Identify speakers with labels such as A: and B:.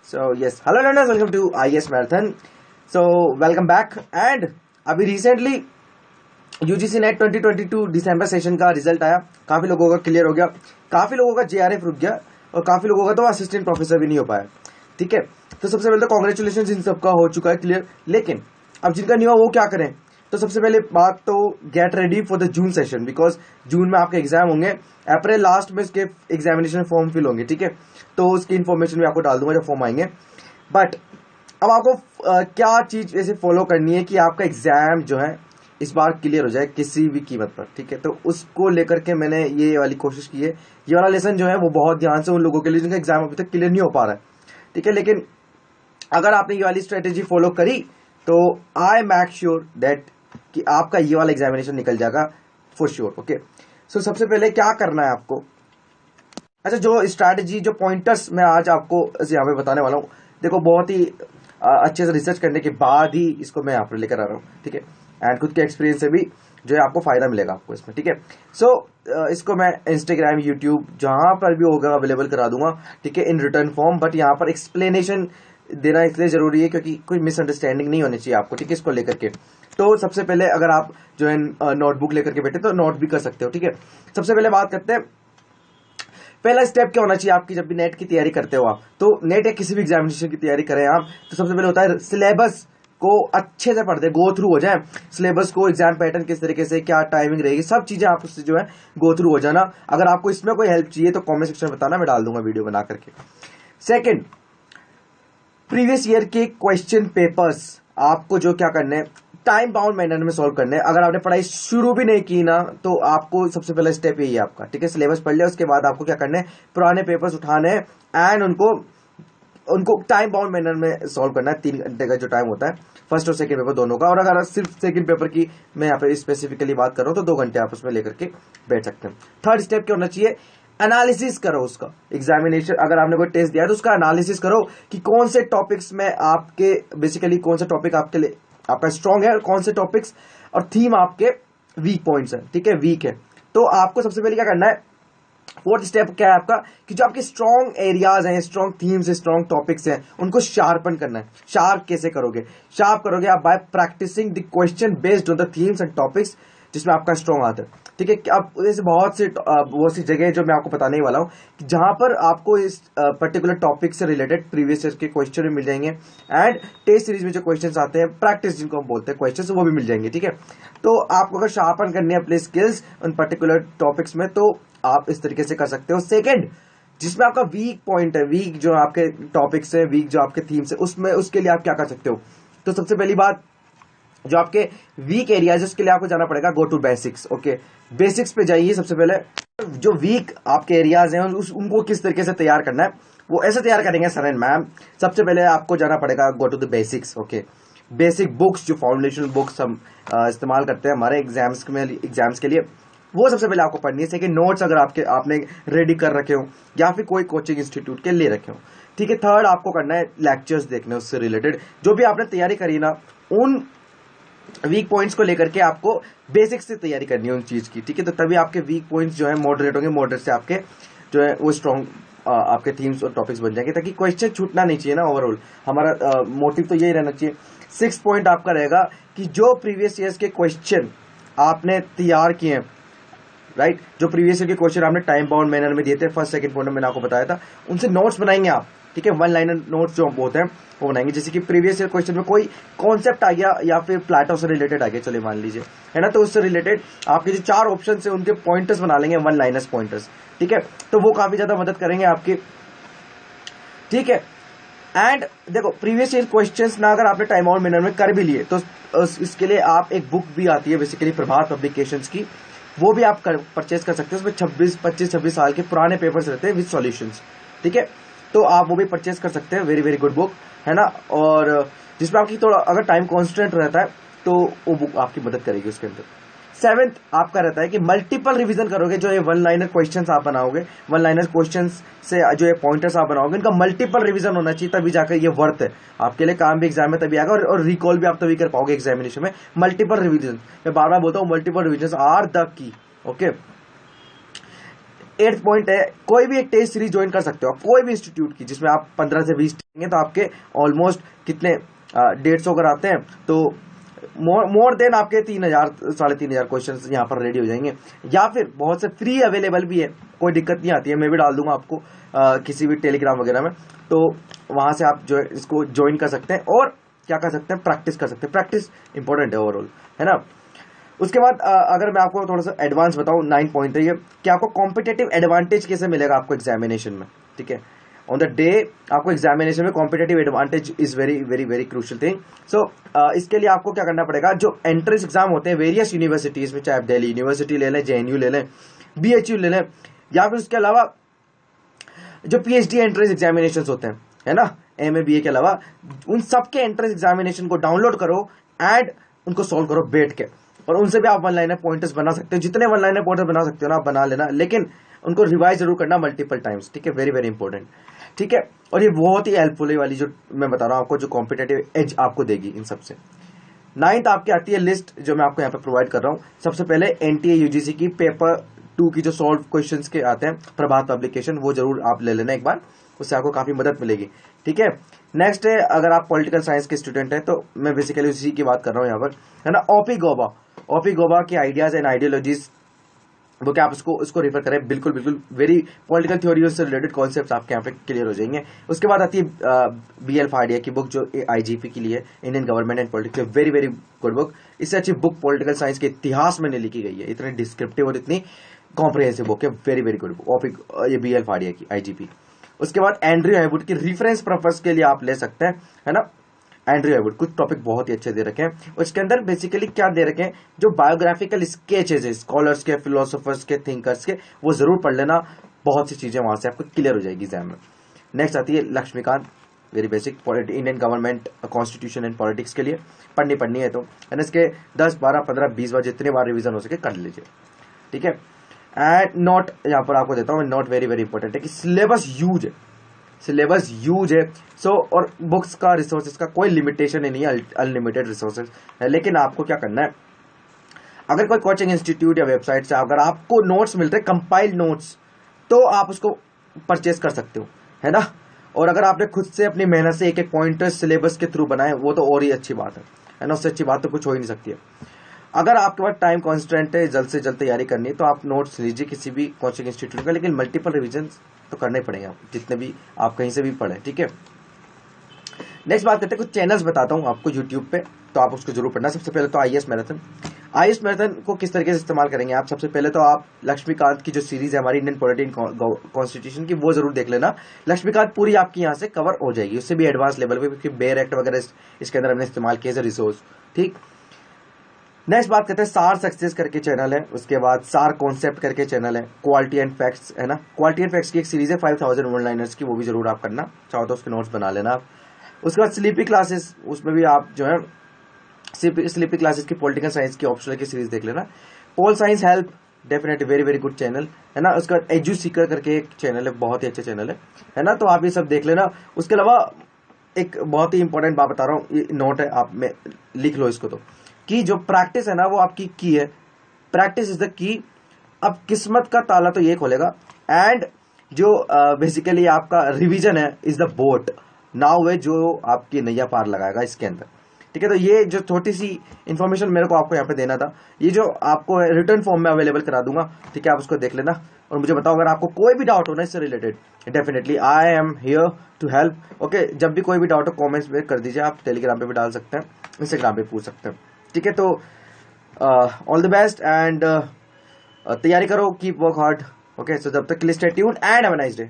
A: So yes, hello learners, welcome to IES Marathon. So welcome back and अभी recently UGC net 2022 दिसंबर session का result आया। काफी लोगों का क्लियर हो गया, काफी लोगों का जेआरएफ रुक गया और काफी लोगों का तो असिस्टेंट प्रोफेसर भी नहीं हो पाया। ठीक है, तो सबसे पहले तो कॉन्ग्रेचुलेशन इन सबका हो चुका है क्लियर। लेकिन अब जिनका नहीं हुआ वो क्या करें? तो सबसे पहले बात तो get ready for the June session, because June में आपके एग्जाम होंगे, अप्रैल लास्ट में इसके एग्जामिनेशन फॉर्म फिल होंगे। ठीक है, तो उसकी इन्फॉर्मेशन भी आपको डाल दूंगा जब फॉर्म आएंगे। बट अब आपको क्या चीज ऐसे फॉलो करनी है कि आपका एग्जाम जो है इस बार क्लियर हो जाए किसी भी कीमत पर। ठीक है, तो उसको लेकर के मैंने ये वाली कोशिश की है। ये वाला लेसन जो है वो बहुत ध्यान से उन लोगों के लिए जिनका एग्जाम अभी तक क्लियर नहीं हो पा रहा है। ठीक है, लेकिन अगर आपने ये वाली स्ट्रेटेजी फॉलो करी तो आई मेक श्योर दैट कि आपका ये वाला एग्जामिनेशन निकल जाएगा फॉर श्योर। ओके, सो सबसे पहले क्या करना है आपको, अच्छा जो स्ट्रैटेजी जो पॉइंटर्स मैं आज आपको यहाँ पे बताने वाला हूँ, देखो बहुत ही अच्छे से रिसर्च करने के बाद ही इसको मैं यहाँ पर लेकर आ रहा हूँ। ठीक है, एंड खुद के एक्सपीरियंस से भी जो है आपको फायदा मिलेगा आपको इसमें। ठीक है, सो इसको मैं इंस्टाग्राम, यूट्यूब जहां पर भी होगा अवेलेबल करा दूंगा। ठीक है, इन रिटर्न फॉर्म, बट यहाँ पर एक्सप्लेनेशन देना इसलिए जरूरी है क्योंकि कोई मिसअंडरस्टैंडिंग नहीं होनी चाहिए आपको। ठीक है, इसको लेकर के तो सबसे पहले अगर आप जो है नोटबुक लेकर के बैठे तो नोट भी कर सकते हो। ठीक है, सबसे पहले बात करते हैं पहला स्टेप क्या होना चाहिए आपकी जब भी नेट की तैयारी करते हो आप, तो नेट या किसी भी एग्जामिनेशन की तैयारी करें आप, तो सबसे पहले होता है सिलेबस को अच्छे से पढ़ते, गो थ्रू हो जाए सिलेबस को, एग्जाम पैटर्न किस तरीके से, क्या टाइमिंग रहेगी, सब चीजें आप उससे जो है गो थ्रू हो जाना। अगर आपको इसमें कोई हेल्प चाहिए तो कमेंट सेक्शन में बताना, मैं डाल दूंगा वीडियो बना करके। सेकंड, प्रीवियस ईयर के क्वेश्चन पेपर्स आपको जो क्या करने टाइम बाउंड मैनर में सॉल्व करने। अगर आपने पढ़ाई शुरू भी नहीं की ना तो आपको सबसे पहला स्टेप यही है आपका। ठीक है, सिलेबस पढ़ लिया, उसके बाद आपको क्या करना है, पुराने पेपर्स उठाने एंड उनको टाइम बाउंड मैनर में सॉल्व करना है। 3 घंटे का जो टाइम होता है फर्स्ट और सेकंड पेपर दोनों का, और अगर सिर्फ सेकंड पेपर की मैं यहाँ पे स्पेसिफिकली बात कर रहा हूँ तो 2 घंटे आप उसमें लेकर के बैठ सकते हैं। थर्ड स्टेप क्या होना चाहिए, एनालिसिस करो उसका। एग्जामिनेशन अगर आपने कोई टेस्ट दिया है तो उसका एनालिसिस करो कि कौन से टॉपिक्स में आपके बेसिकली कौन सा टॉपिक आपके लिए आपका स्ट्रांग है और कौन से टॉपिक्स और थीम आपके वीक पॉइंट्स है। ठीक है, वीक है तो आपको सबसे पहले क्या करना है, फोर्थ स्टेप क्या है आपका कि जो आपके स्ट्रॉन्ग एरियाज हैं, स्ट्रॉन्ग थीम्स, स्ट्रॉन्ग टॉपिक्स हैं, उनको शार्पन करना है। शार्प कैसे करोगे? शार्प करोगे आप by practicing the question based on the themes and topics जिसमें आपका स्ट्रॉन्ग आता है। ठीक है, अब ऐसे बहुत सी जगह जो मैं आपको बताने ही वाला हूं कि जहां पर आपको इस पर्टिकुलर टॉपिक से रिलेटेड प्रीवियस ईयर के क्वेश्चन भी मिल जाएंगे एंड टेस्ट सीरीज में जो क्वेश्चंस आते हैं, प्रैक्टिस जिनको हम बोलते हैं क्वेश्चंस, वो भी मिल जाएंगे। ठीक है, तो आपको अगर शार्पन करनी है अपने स्किल्स उन पर्टिकुलर टॉपिक्स में तो आप इस तरीके से कर सकते हो। सेकेंड, जिसमें आपका वीक पॉइंट है, वीक जो आपके टॉपिक्स है, वीक जो आपके थीम्स है, उसमें उसके लिए आप क्या कर सकते हो, तो सबसे पहली बात जो आपके वीक एरियाज उसके लिए आपको जाना पड़ेगा go to basics. Okay, basics पे जाइए। सबसे पहले जो वीक आपके एरियाज हैं उनको किस तरीके से तैयार करना है वो ऐसे तैयार करेंगे सर एंड मैम। सबसे पहले आपको जाना पड़ेगा go to the basics. Okay, basic books जो फाउंडेशन बुक्स हम इस्तेमाल करते हैं हमारे एग्जाम्स के लिए, वो सबसे पहले आपको पढ़नी है। सेकंड, नोट्स अगर आपने रेडी कर रखे हो या फिर कोई कोचिंग इंस्टीट्यूट के ले रखे हो। ठीक है, थर्ड आपको करना है लेक्चर्स देखने, उससे रिलेटेड जो भी आपने तैयारी करी ना उन वीक पॉइंट्स को लेकर के आपको बेसिक्स से तैयारी करनी है उन चीज की। ठीक है, तो तभी आपके वीक पॉइंट्स जो है मॉडरेट होंगे, मॉडरेट से आपके जो है वो स्ट्रॉन्ग आपके थीम्स और टॉपिक्स बन जाएंगे, ताकि क्वेश्चन छूटना नहीं चाहिए ना। ओवरऑल हमारा मोटिव तो यही रहना चाहिए। 6th पॉइंट आपका रहेगा कि जो प्रीवियस ईयर्स के क्वेश्चन आपने तैयार किए हैं, राइट, जो प्रीवियस ईयर के क्वेश्चन आपने टाइम बाउंड मैनर में दिए थे, फर्स्ट सेकंड पॉइंट में मैंने आपको बताया था, उनसे नोट्स बनाएंगे आप। ठीक है, 1 लाइनर नोट्स जो होते हैं वो बनाएंगे। जैसे कि प्रीवियस ईयर क्वेश्चन में कोई कॉन्सेप्ट आ गया या फिर प्लेटो से रिलेटेड आ गया, चलिए मान लीजिए, है ना, तो उससे रिलेटेड आपके जो 4 ऑप्शन है उनके पॉइंटर्स बना लेंगे, 1 लाइनर्स पॉइंटर्स। ठीक है, तो वो काफी ज्यादा मदद करेंगे आपकी। ठीक है, एंड देखो प्रीवियस ईयर क्वेश्चंस ना अगर आपने टाइम आउट मैनर में कर भी लिए तो इसके लिए आप एक बुक भी आती है बेसिकली प्रभात पब्लिकेशंस की, वो भी आप परचेज कर सकते हैं। उसमें 25-26 साल के पुराने पेपर्स रहते हैं विद सॉल्यूशंस। ठीक है, तो आप वो भी परचेज कर सकते हैं, वेरी वेरी गुड बुक है ना, और जिसमें आपकी थोड़ा अगर टाइम कॉन्स्टेंट रहता है तो वो बुक आपकी मदद करेगी उसके अंदर। 7th आपका रहता है कि मल्टीपल रिवीजन करोगे। जो ये 1 लाइनर क्वेश्चंस आप बनाओगे, 1 लाइनर क्वेश्चंस से जो ये पॉइंटर्स आप बनाओगे, इनका मल्टीपल रिवीजन होना चाहिए, तभी जाकर ये वर्थ है आपके लिए, काम भी एग्जाम में तभी आएगा और रिकॉल भी आप तभी कर पाओगे एग्जामिनेशन में। मल्टीपल रिवीजन, मैं बार बार बोलता हूँ, multiple revision are the key. Okay, 8th point है, कोई भी एक टेस्ट सीरीज ज्वाइन कर सकते हो आप, कोई भी इंस्टीट्यूट की, जिसमें आप 15 से 20 देंगे तो आपके ऑलमोस्ट कितने 150 अगर आते हैं तो मोर देन आपके 3000 3,500 क्वेश्चन यहाँ पर रेडी हो जाएंगे। या फिर बहुत से फ्री अवेलेबल भी है, कोई दिक्कत नहीं आती है, मैं भी डाल दूंगा आपको किसी भी टेलीग्राम वगैरह में, तो वहां से आप जो है इसको ज्वाइन कर सकते हैं और क्या कर सकते हैं, प्रैक्टिस कर सकते हैं। प्रैक्टिस इंपॉर्टेंट है ओवरऑल, है ना। उसके बाद अगर मैं आपको थोड़ा सा एडवांस बताऊं, 9 पॉइंट है ये कि आपको कॉम्पिटेटिव एडवांटेज कैसे मिलेगा आपको एग्जामिनेशन में, ठीक है। ऑन द डे आपको एग्जामिनेशन में competitive advantage is very very very crucial thing. So इसके लिए आपको क्या करना पड़ेगा, जो एंट्रेंस एग्जाम होते हैं वेरियस यूनिवर्सिटीज में, चाहे आप दिल्ली यूनिवर्सिटी ले लें, JNU ले लें, BHU ले लें, या फिर उसके अलावा जो PhD एंट्रेंस एग्जामिनेशन होते हैं, है ना, MA BA के अलावा, उन सबके एंट्रेंस एग्जामिनेशन को डाउनलोड करो एंड उनको सॉल्व करो बैठ के, और उनसे भी आप वन लाइनर पॉइंटर्स बना सकते हो, जितने वन लाइनर पॉइंटर्स बना सकते हो ना आप बना लेना, लेकिन उनको रिवाइज जरूर करना मल्टीपल टाइम्स, ठीक है, वेरी वेरी इंपॉर्टेंट, ठीक है। और ये बहुत ही हेल्पफुल है वाली जो मैं बता रहा हूं आपको, जो कॉम्पिटेटिव एज आपको देगी इन सबसे। 9th आपकी आती है लिस्ट, जो मैं आपको यहाँ पे प्रोवाइड कर रहा हूँ। सबसे पहले NTA UGC की पेपर 2 की जो सॉल्व क्वेश्चंस के आते हैं, प्रभात पब्लिकेशन, वो जरूर आप ले लेना एक बार, उससे आपको काफी मदद मिलेगी, ठीक है। नेक्स्ट है, अगर आप पॉलिटिकल साइंस के स्टूडेंट हैं तो मैं बेसिकली उसी की बात कर रहा हूँ यहाँ पर, है ना। ओपी गोबा के आइडियाज एंड आइडियोलॉजीज, वो क्या आप इसको रेफर करें, बिल्कुल बिल्कुल वेरी पॉलिटिकल थ्योरी से रिलेटेड कॉन्सेप्ट्स आपके यहाँ पे क्लियर हो जाएंगे। उसके बाद आती है BL फाड़िया की बुक, जो IGP के लिए, Indian government and politics, very very good book. इससे अच्छी बुक पॉलिटिकल साइंस के इतिहास में नहीं लिखी गई है, इतनी डिस्क्रिप्टिव और इतनी कॉम्प्रिहेंसिव बुक है, वेरी वेरी गुड बुक ये BL फाड़िया की IGP। उसके बाद एंड्रयू हैवुड की रेफरेंस पर्पस के लिए आप ले सकते हैं, है ना। एंड्रयू हैवुड कुछ टॉपिक बहुत ही अच्छे दे रखे हैं, उसके अंदर बेसिकली क्या दे रखे हैं, जो बायोग्राफिकल स्केचेस है स्कॉलर्स के, फिलोसोफर्स के, थिंकर्स के, वो जरूर पढ़ लेना, बहुत सी चीजें वहां से आपको क्लियर हो जाएगी एग्जाम में। नेक्स्ट आती है Laxmikanth, very basic, Indian government constitution and politics के लिए पढ़नी है तो, है ना। इसके 10 12 15 20 बार जितने बार रिविजन हो सके कर लीजिए, ठीक है। एंड नोट यहाँ पर आपको देता हूँ, नोट वेरी वेरी इंपॉर्टेंट है कि सिलेबस यूज है, सो और बुक्स का, रिसोर्सेज का कोई लिमिटेशन ही नहीं है, अनलिमिटेड रिसोर्सेज है। लेकिन आपको क्या करना है, अगर कोई कोचिंग इंस्टीट्यूट या वेबसाइट से अगर आपको नोट्स मिल रहे कंपाइल्ड नोट्स, तो आप उसको परचेज कर सकते हो, है ना। और अगर आपने खुद से अपनी मेहनत से एक एक पॉइंटर सिलेबस के थ्रू बनाए, वो तो और ही अच्छी बात है ना, उससे अच्छी बात तो कुछ हो ही नहीं सकती है। अगर आपके पास टाइम कॉन्स्टेंट है, जल्द से जल्द तैयारी करनी है, तो आप नोट्स लीजिए किसी भी कोचिंग इंस्टीट्यूट का, लेकिन मल्टीपल रिविजन तो करने पड़ेंगे आप, जितने भी आप कहीं से भी पढ़े, ठीक है। नेक्स्ट बात करते हैं, कुछ चैनल्स बताता हूं आपको यूट्यूब पे, तो आप उसको जरूर पढ़ना। सबसे पहले तो IAS मैराथन को किस तरीके से इस्तेमाल करेंगे आप, सबसे पहले तो आप लक्ष्मीकांत की जो सीरीज है हमारी इंडियन पॉलिटी कॉन्स्टिट्यूशन की, वो जरूर देख लेना। लक्ष्मीकांत पूरी आपकी यहाँ से कवर हो जाएगी, उससे भी एडवांस लेवल पे, क्योंकि बेयर एक्ट वगैरह इसके अंदर हमने इस्तेमाल किया रिसोर्स, ठीक। नेक्स्ट बात करते हैं, सार सक्सेस करके चैनल है, उसके बाद सार कॉन्सेप्ट करके चैनल है, क्वालिटी एंड फैक्ट्स, है ना। क्वालिटी एंड फैक्ट्स की एक सीरीज है 5000 वन लाइनर्स की, वो भी जरूर आप करना चाहो तो उसके नोट्स बना लेना आप। उसके बाद स्लीपी क्लासेस, उसमें भी आप जो है स्लीपी क्लासेस की पॉलिटिकल साइंस की ऑप्शनल की सीरीज देख लेना। Pol science help, definitely very very good channel, है ना। उसके बाद एजू सीकर करके एक चैनल है, बहुत ही अच्छा चैनल है ना, तो आप ये सब देख लेना। उसके अलावा एक बहुत ही इंपॉर्टेंट बात बता रहा हूँ, ये नोट है, आप में लिख लो इसको, तो कि जो प्रैक्टिस है ना वो आपकी की है, प्रैक्टिस इज द की। अब किस्मत का ताला तो ये खोलेगा, एंड जो बेसिकली आपका रिवीजन है इज द बोट, नाव है जो आपकी नैया पार लगाएगा इसके अंदर, ठीक है। तो ये जो छोटी सी इन्फॉर्मेशन मेरे को आपको यहाँ पे देना था, ये जो आपको रिटर्न फॉर्म में अवेलेबल करा दूंगा, ठीक है, आप उसको देख लेना और मुझे बताओ अगर आपको कोई भी डाउट हो ना इससे related, definitely I am here to help, okay. जब भी कोई भी डाउट हो कॉमेंट्स में कर दीजिए, आप टेलीग्राम पे भी डाल सकते हैं, इंस्टाग्राम पे पूछ सकते हैं, ठीक है। तो ऑल द बेस्ट एंड तैयारी करो, कीप वर्क हार्ड, ओके। सो जब तक के लिए stay tuned and have a nice day.